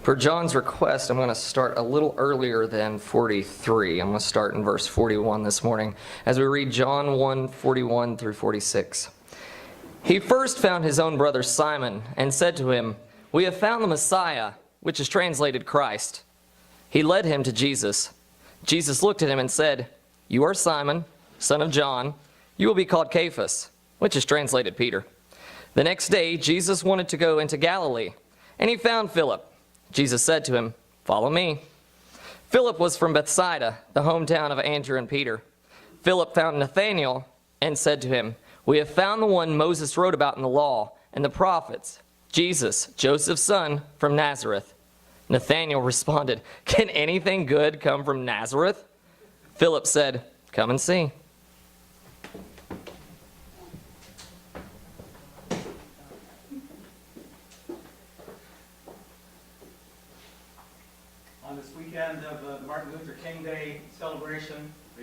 For John's request, I'm going to start a little earlier than 43. I'm going to start in verse 41 this morning as we read John 1:41 through 46. He first found his own brother Simon and said to him, "We have found the Messiah," which is translated Christ. He led him to Jesus. Jesus looked at him and said, "You are Simon, son of John. You will be called Cephas," which is translated Peter. The next day, Jesus wanted to go into Galilee, and he found Philip. Jesus said to him, "Follow me." Philip was from Bethsaida, the hometown of Andrew and Peter. Philip found Nathanael and said to him, "We have found the one Moses wrote about in the law and the prophets, Jesus, Joseph's son, from Nazareth." Nathanael responded, "Can anything good come from Nazareth?" Philip said, "Come and see." On this weekend of the Martin Luther King Day celebration, the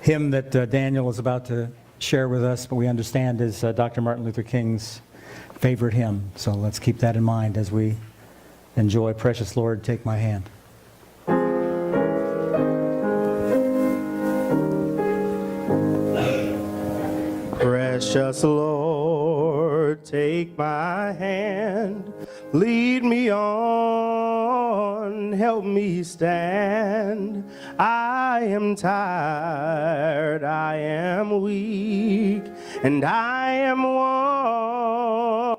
hymn that Daniel is about to share with us, but we understand is Dr. Martin Luther King's favorite hymn. So let's keep that in mind as we enjoy Precious Lord, Take My Hand. Precious Lord, take my hand, lead me on, help me stand. I am tired, I am weak, and I am worn.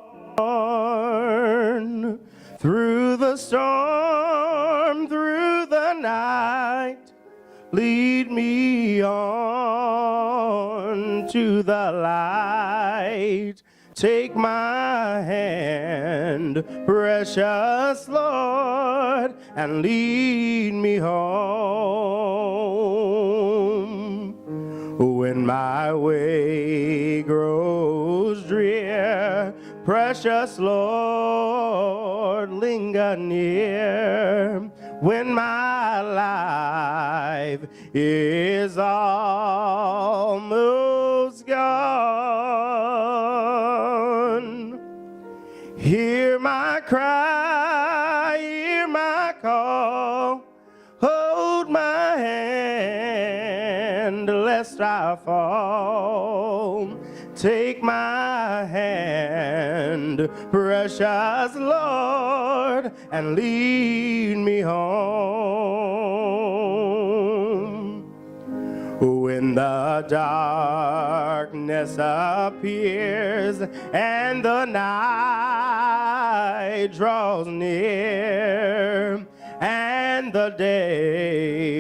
Through the storm, through the night, lead me on to the light. Take my hand, precious Lord, and lead me home. When my way grows drear, precious Lord, linger near. When my life is almost gone, hear my cry, hear my call, hold my hand lest I fall. Take my hand, precious Lord, and lead me home. When the darkness appears and the night draws near and the day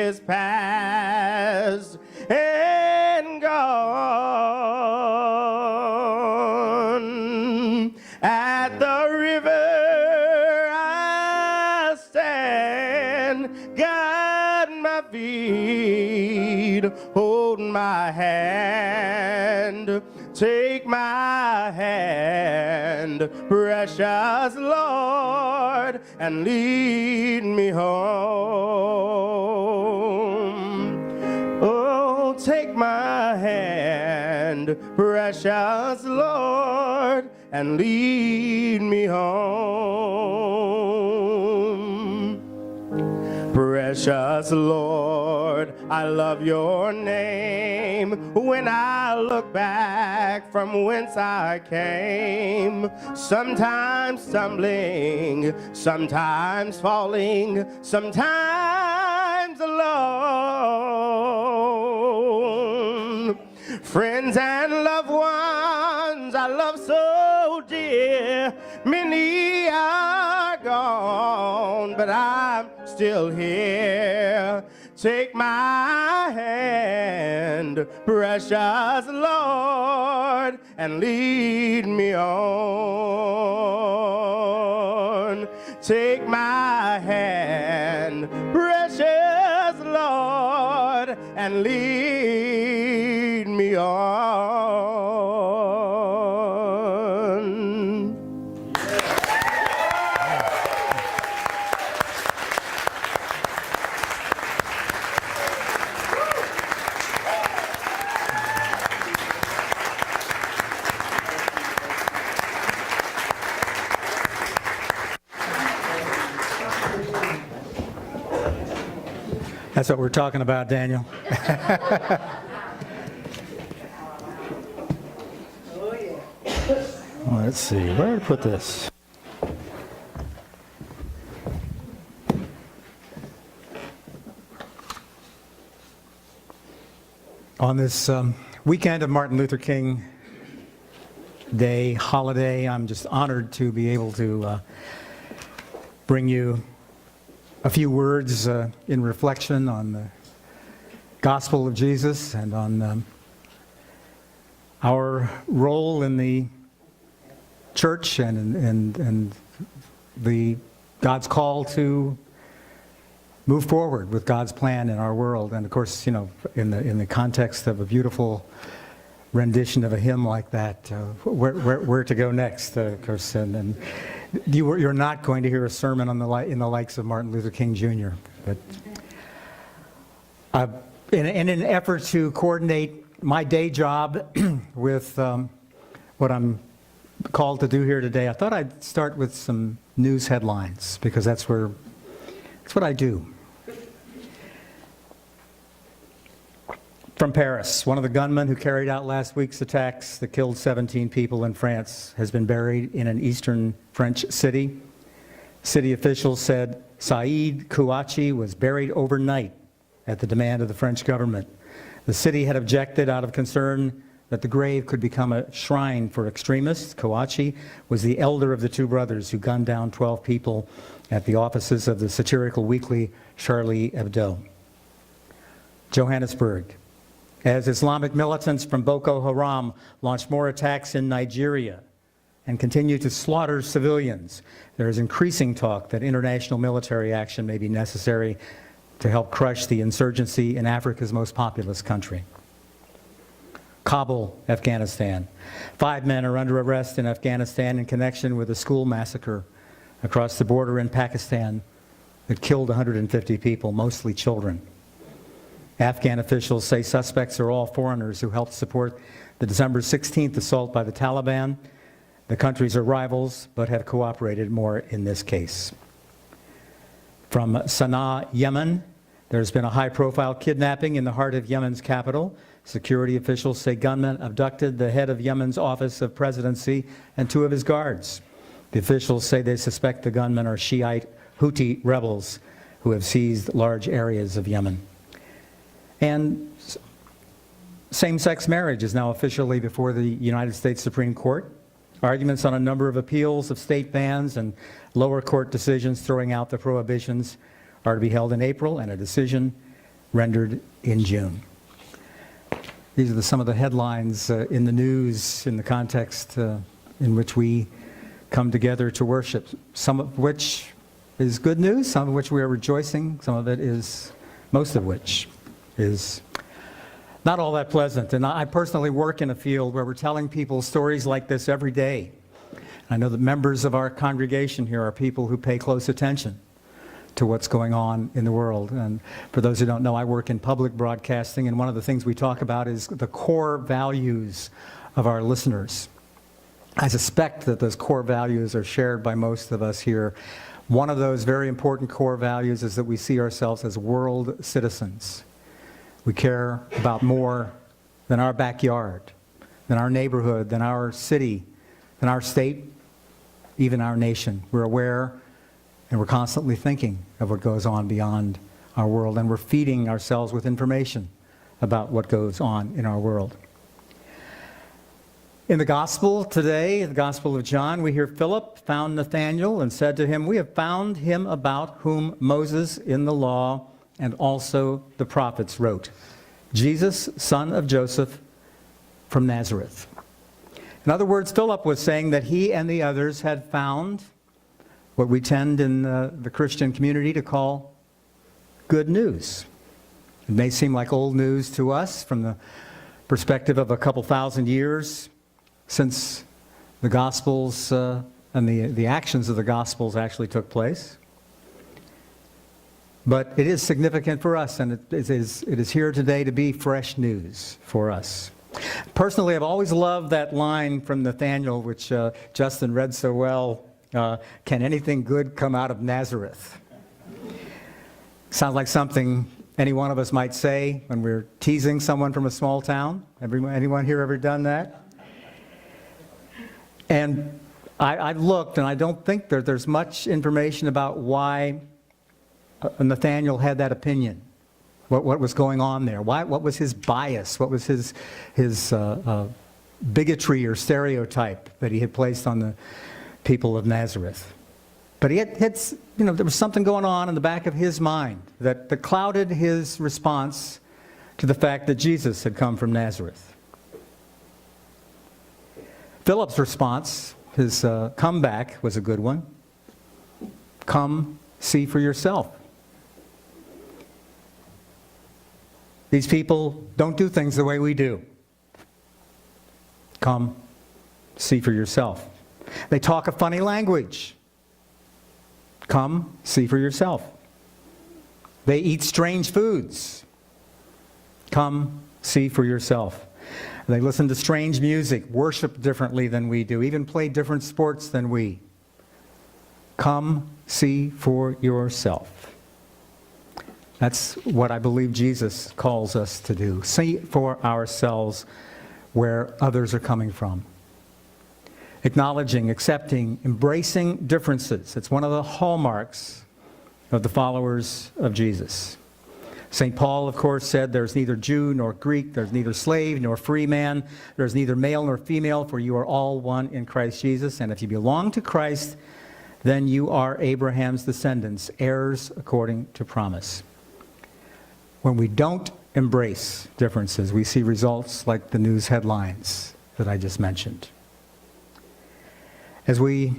is past and gone, at the river I stand, guide my feet, hold my hand. Take my hand, precious Lord, and lead me home. Oh, take my hand, precious Lord, and lead me home. Precious Lord, I love your name. When I look back from whence I came, sometimes stumbling, sometimes falling, sometimes alone. Friends and loved ones I love so dear, many are gone, but I'm still here. Take my hand, precious Lord, and lead me on. Take my hand, precious Lord, and lead me on. That's what we're talking about, Daniel. Let's see, where to put this? On this weekend of Martin Luther King Day holiday, I'm just honored to be able to bring you a few words in reflection on the gospel of Jesus and on our role in the church and the God's call to move forward with God's plan in our world. And of course, you know, in the context of a beautiful rendition of a hymn like that, where to go next, of course. And you're not going to hear a sermon on in the likes of Martin Luther King Jr. But in an effort to coordinate my day job with what I'm called to do here today, I thought I'd start with some news headlines, because that's what I do. From Paris, one of the gunmen who carried out last week's attacks that killed 17 people in France has been buried in an eastern French city. City officials said Saïd Kouachi was buried overnight at the demand of the French government. The city had objected out of concern that the grave could become a shrine for extremists. Kouachi was the elder of the two brothers who gunned down 12 people at the offices of the satirical weekly Charlie Hebdo. Johannesburg. As Islamic militants from Boko Haram launch more attacks in Nigeria and continue to slaughter civilians, there is increasing talk that international military action may be necessary to help crush the insurgency in Africa's most populous country. Kabul, Afghanistan. 5 men are under arrest in Afghanistan in connection with a school massacre across the border in Pakistan that killed 150 people, mostly children. Afghan officials say suspects are all foreigners who helped support the December 16th assault by the Taliban. The countries are rivals, but have cooperated more in this case. From Sana'a, Yemen, there's been a high-profile kidnapping in the heart of Yemen's capital. Security officials say gunmen abducted the head of Yemen's office of presidency and 2 of his guards. The officials say they suspect the gunmen are Shiite Houthi rebels who have seized large areas of Yemen. And same-sex marriage is now officially before the United States Supreme Court. Arguments on a number of appeals of state bans and lower court decisions throwing out the prohibitions are to be held in April, and a decision rendered in June. These are some of the headlines in the news in the context in which we come together to worship, some of which is good news, some of which we are rejoicing, some of it is, most of which is not all that pleasant. And I personally work in a field where we're telling people stories like this every day. I know that members of our congregation here are people who pay close attention to what's going on in the world. And for those who don't know, I work in public broadcasting, and one of the things we talk about is the core values of our listeners. I suspect that those core values are shared by most of us here. One of those very important core values is that we see ourselves as world citizens. We care about more than our backyard, than our neighborhood, than our city, than our state, even our nation. We're aware and we're constantly thinking of what goes on beyond our world, and we're feeding ourselves with information about what goes on in our world. In the gospel today, the Gospel of John, we hear Philip found Nathanael and said to him, "We have found him about whom Moses in the law and also the prophets wrote, Jesus, son of Joseph from Nazareth." In other words, Philip was saying that he and the others had found what we tend in the Christian community to call good news. It may seem like old news to us from the perspective of a couple thousand years since the Gospels and the actions of the Gospels actually took place. But it is significant for us, and it is here today to be fresh news for us. Personally, I've always loved that line from Nathanael, which Justin read so well, can anything good come out of Nazareth? Sounds like something any one of us might say when we're teasing someone from a small town. Anyone here ever done that? And I've looked, and I don't think there's much information about why Nathaniel had that opinion. What was going on there? What was his bias? What was his bigotry or stereotype that he had placed on the people of Nazareth? But he had there was something going on in the back of his mind that clouded his response to the fact that Jesus had come from Nazareth. Philip's response, his comeback, was a good one. Come see for yourself. These people don't do things the way we do. Come see for yourself. They talk a funny language. Come see for yourself. They eat strange foods. Come see for yourself. They listen to strange music, worship differently than we do, even play different sports than we. Come see for yourself. That's what I believe Jesus calls us to do. See for ourselves where others are coming from. Acknowledging, accepting, embracing differences. It's one of the hallmarks of the followers of Jesus. St. Paul, of course, said, there's neither Jew nor Greek, there's neither slave nor free man, there's neither male nor female, for you are all one in Christ Jesus. And if you belong to Christ, then you are Abraham's descendants, heirs according to promise. When we don't embrace differences, we see results like the news headlines that I just mentioned. As we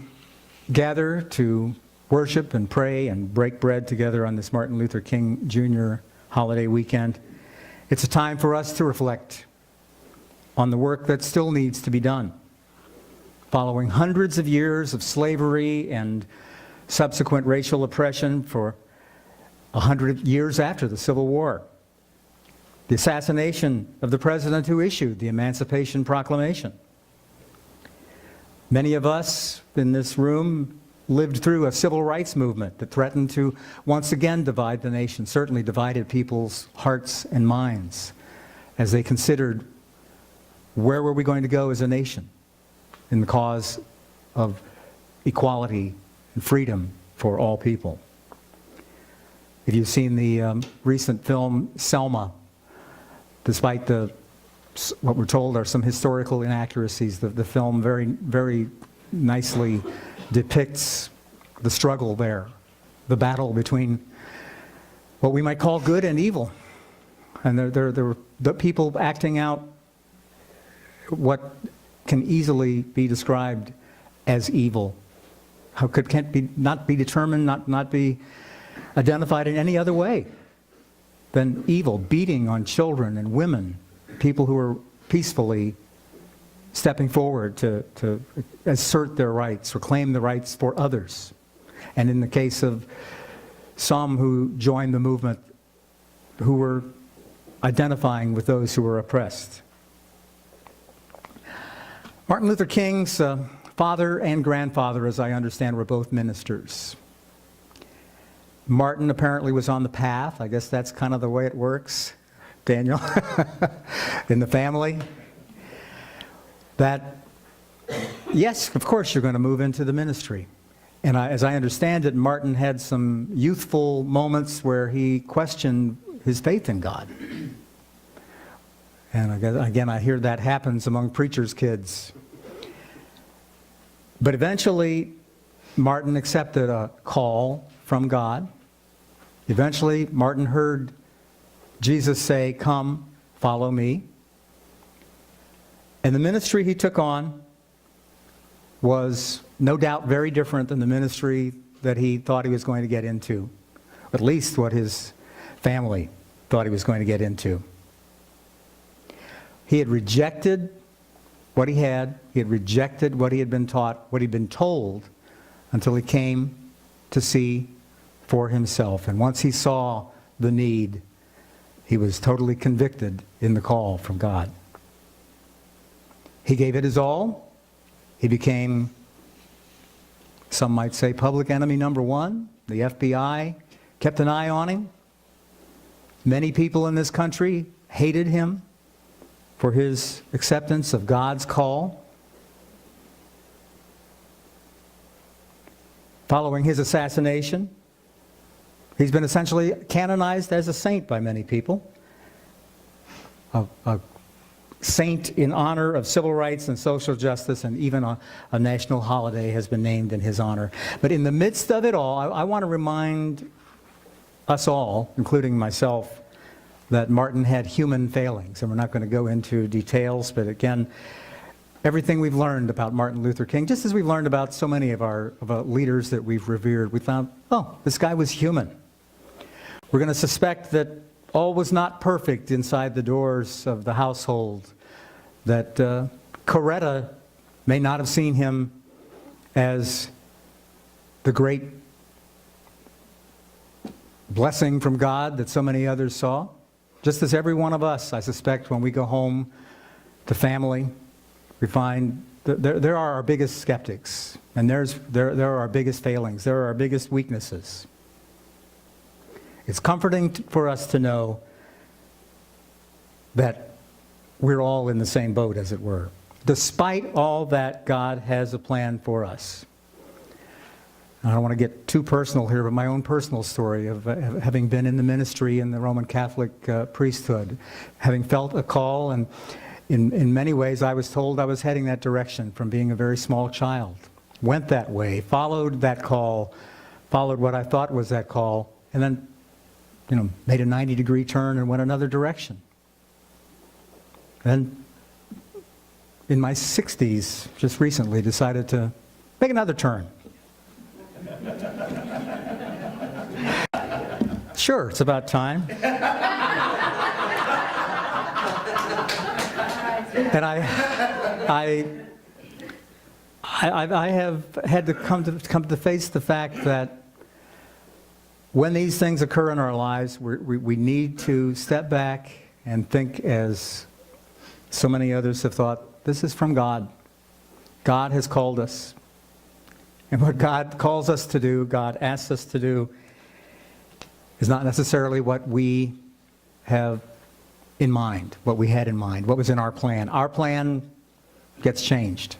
gather to worship and pray and break bread together on this Martin Luther King Jr. holiday weekend, it's a time for us to reflect on the work that still needs to be done. Following hundreds of years of slavery and subsequent racial oppression for 100 years after the Civil War, the assassination of the president who issued the Emancipation Proclamation. Many of us in this room lived through a civil rights movement that threatened to once again divide the nation, certainly divided people's hearts and minds as they considered where were we going to go as a nation in the cause of equality and freedom for all people. If you've seen the recent film Selma, despite what we're told are some historical inaccuracies, the film very, very nicely depicts the struggle there, the battle between what we might call good and evil. And there were the people acting out what can easily be described as evil. How can't not be determined, not be identified in any other way than evil, beating on children and women, people who are peacefully stepping forward to assert their rights or claim the rights for others. And in the case of some who joined the movement, who were identifying with those who were oppressed. Martin Luther King's father and grandfather, as I understand, were both ministers. Martin apparently was on the path. I guess that's kind of the way it works, Daniel, in the family. That, yes, of course you're going to move into the ministry. And as I understand it, Martin had some youthful moments where he questioned his faith in God. And again, I hear that happens among preachers' kids. But eventually, Martin accepted a call from God. Eventually, Martin heard Jesus say, "Come, follow me." And the ministry he took on was no doubt very different than the ministry that he thought he was going to get into, at least what his family thought he was going to get into. He had rejected what he had rejected what he had been taught, what he'd been told, until he came to see for himself. And once he saw the need, he was totally convicted in the call from God. He gave it his all. He became, some might say, public enemy number one. The FBI kept an eye on him. Many people in this country hated him for his acceptance of God's call. Following his assassination, he's been essentially canonized as a saint by many people. A saint in honor of civil rights and social justice, and even a national holiday has been named in his honor. But in the midst of it all, I want to remind us all, including myself, that Martin had human failings. And we're not going to go into details, but again, everything we've learned about Martin Luther King, just as we've learned about so many of our leaders that we've revered, we found, oh, this guy was human. We're going to suspect that all was not perfect inside the doors of the household, that Coretta may not have seen him as the great blessing from God that so many others saw. Just as every one of us, I suspect, when we go home to family, we find that there are our biggest skeptics, and there are our biggest failings, there are our biggest weaknesses. It's comforting for us to know that we're all in the same boat, as it were. Despite all that, God has a plan for us. I don't want to get too personal here, but my own personal story of having been in the ministry in the Roman Catholic priesthood, having felt a call, and in many ways I was told I was heading that direction from being a very small child. Went that way, followed that call, followed what I thought was that call, and then made a 90-degree turn and went another direction. And in my 60s, just recently, decided to make another turn. Sure, it's about time. And I have had to come to face the fact that when these things occur in our lives, we need to step back and think, as so many others have thought, this is from God. God has called us. And what God calls us to do, God asks us to do, is not necessarily what we have in mind, what we had in mind, what was in our plan. Our plan gets changed.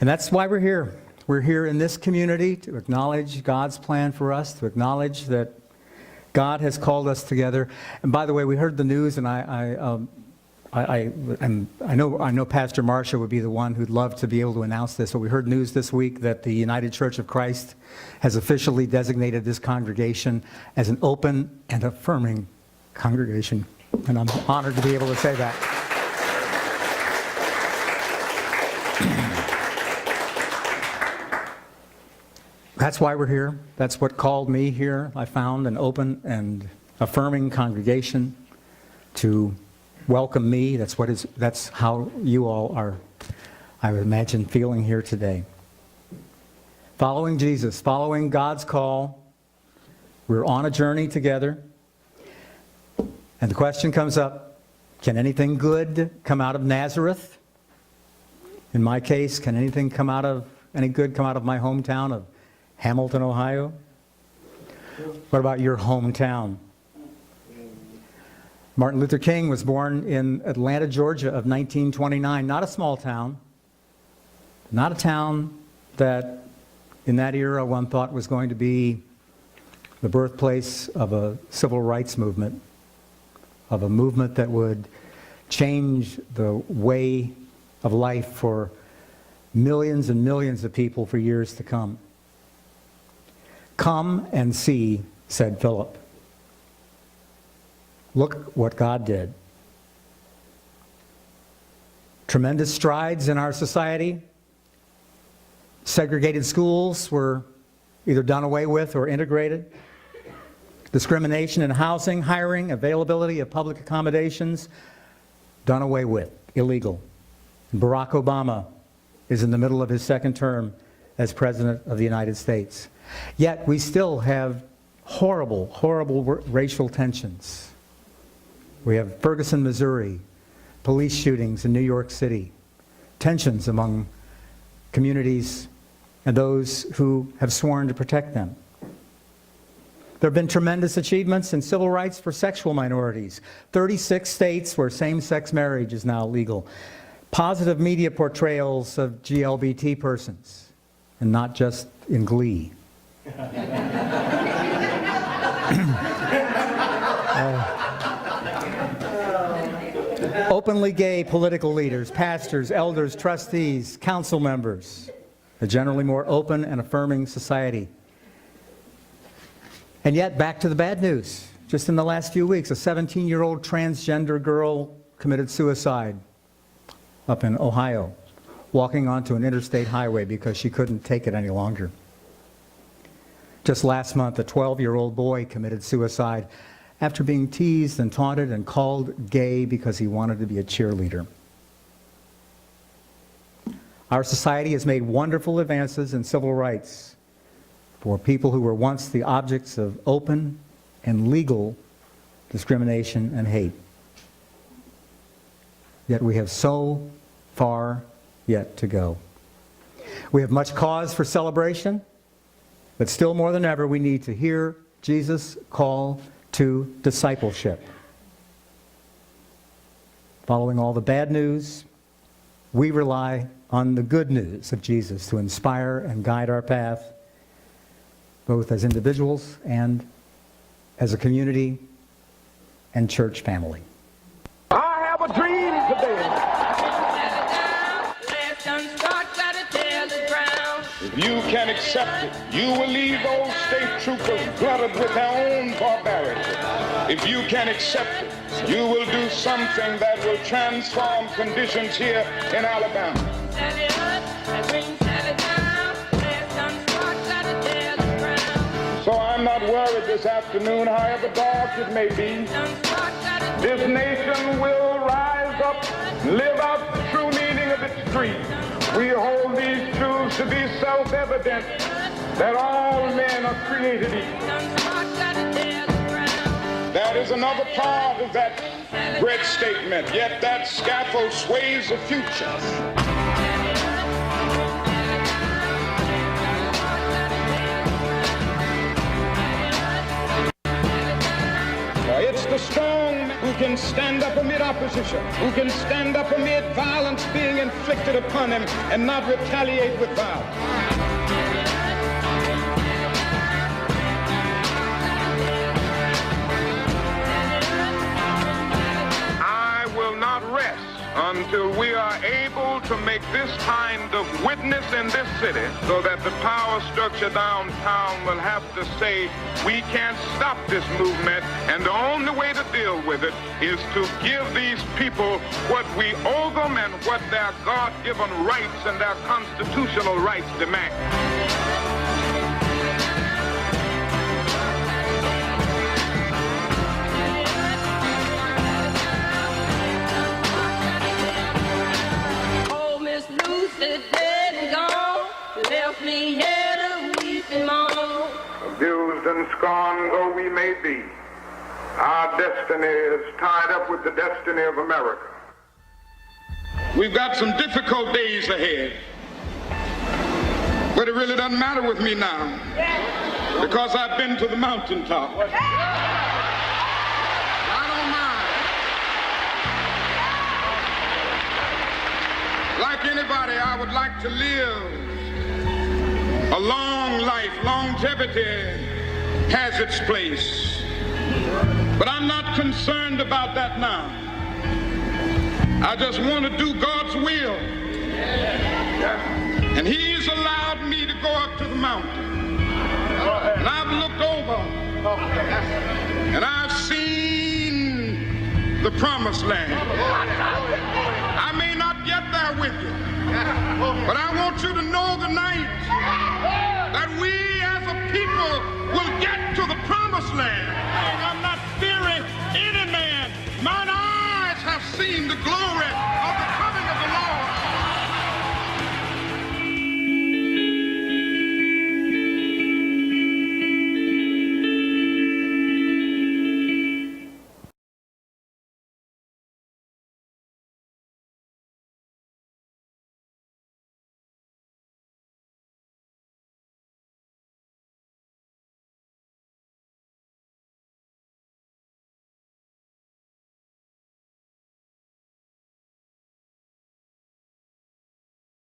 And that's why we're here. We're here in this community to acknowledge God's plan for us, to acknowledge that God has called us together. And by the way, we heard the news, and I know Pastor Marcia would be the one who'd love to be able to announce this, but we heard news this week that the United Church of Christ has officially designated this congregation as an open and affirming congregation. And I'm honored to be able to say that. That's why we're here. That's what called me here. I found an open and affirming congregation to welcome me. That's how you all are, I would imagine, feeling here today. Following Jesus, following God's call, we're on a journey together. And the question comes up, can anything good come out of Nazareth? In my case, can any good come out of my hometown of Hamilton, Ohio? What about your hometown? Martin Luther King was born in Atlanta, Georgia of 1929. Not a small town. Not a town that in that era one thought was going to be the birthplace of a civil rights movement, of a movement that would change the way of life for millions and millions of people for years to come. Come and see, said Philip. Look what God did. Tremendous strides in our society. Segregated schools were either done away with or integrated. Discrimination in housing, hiring, availability of public accommodations, done away with, illegal. Barack Obama is in the middle of his second term as President of the United States. Yet we still have horrible, horrible racial tensions. We have Ferguson, Missouri, police shootings in New York City, tensions among communities and those who have sworn to protect them. There have been tremendous achievements in civil rights for sexual minorities. 36 states where same-sex marriage is now legal. Positive media portrayals of GLBT persons, and not just in Glee. Openly gay political leaders, pastors, elders, trustees, council members. A generally more open and affirming society. And yet, back to the bad news. Just in the last few weeks, a 17-year-old transgender girl committed suicide up in Ohio, walking onto an interstate highway because she couldn't take it any longer. Just last month, a 12-year-old boy committed suicide after being teased and taunted and called gay because he wanted to be a cheerleader. Our society has made wonderful advances in civil rights for people who were once the objects of open and legal discrimination and hate. Yet we have so far yet to go. We have much cause for celebration, but still more than ever, we need to hear Jesus' call to discipleship. Following all the bad news, we rely on the good news of Jesus to inspire and guide our path, both as individuals and as a community and church family. I have a dream today. If you can accept it, you will leave those state troopers glutted with their own barbarity. If you can accept it, you will do something that will transform conditions here in Alabama. So I'm not worried this afternoon, however dark it may be. This nation will rise up, live out the true meaning of its creed. We hold these truths to be self-evident, that all men are created equal. That is another part of that great statement, yet that scaffold sways the future. It's the strong who can stand up amid opposition, who can stand up amid violence being inflicted upon him and not retaliate with violence. I will not rest until we are able to make this kind of witness in this city so that the power structure downtown will have to say, we can't stop this movement, and the only way to deal with it is to give these people what we owe them and what their God-given rights and their constitutional rights demand. Abused and scorned though we may be, our destiny is tied up with the destiny of America. We've got some difficult days ahead, but it really doesn't matter with me now, because I've been to the mountaintop. I don't mind. Like anybody, I would like to live a long life. Longevity has its place. But I'm not concerned about that now. I just want to do God's will. And He's allowed me to go up to the mountain. And I've looked over and I've seen the promised land. I may not get there with you, but I want you to know tonight that we as a people will get to the promised land. I'm not fearing any man. Mine eyes have seen the glory